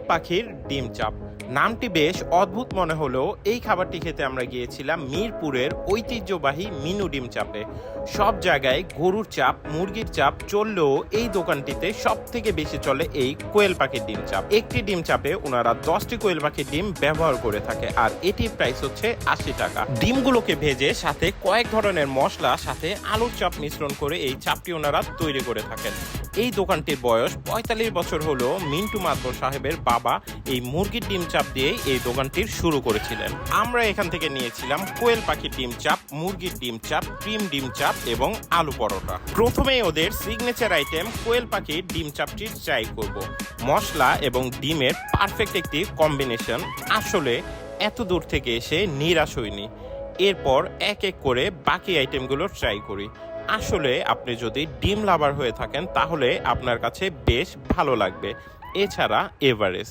পাখির ডিম চাপ। নামটি বেশ অদ্ভুত মনে হলেও এই খাবারটি খেতে আমরা গিয়েছিলাম মিরপুরের ঐতিহ্যবাহী মিনু ডিম চাপে। সব জায়গায় গরুর চাপ, মুরগির চাপ চললেও এই দোকানটিতে সব থেকে বেশি চলে এই কোয়েল পাখির ডিম চাপ। একটি ডিম চাপে ওনারা 10টি কোয়েল পাখির ডিম ব্যবহার করে থাকে, আর এটির প্রাইস হচ্ছে 80 টাকা। ডিমগুলোকে ভেজে সাথে কয়েক ধরনের মশলা সাথে আলুর চাপ মিশ্রণ করে এই চাপটি ওনারা তৈরি করে থাকেন। এই দোকানটির বয়স 45 বছর হলো। মিন্টু মাতবর সাহেবের বাবা এই মুরগির ডিম চাপ দিয়ে এই দোকানটির শুরু করেছিলেন। আমরা এখান থেকে নিয়েছিলাম কোয়েল পাখির ডিম চাপ, মুরগির ডিম চাপ, ক্রিম ডিম চাপ এবং আলু পরোটা। প্রথমেই ওদের সিগনেচার আইটেম কোয়েল পাখির ডিম চাপটি ট্রাই করব। মশলা এবং ডিমের পারফেক্ট একটি কম্বিনেশন। আসলে এত দূর থেকে এসে নিরাশ হইনি। এরপর এক এক করে বাকি আইটেমগুলো ট্রাই করি। আসলে আপনি যদি ডিম লাভার হয়ে থাকেন তাহলে আপনার কাছে বেশ ভালো লাগবে। এছাড়া এভারেস্ট।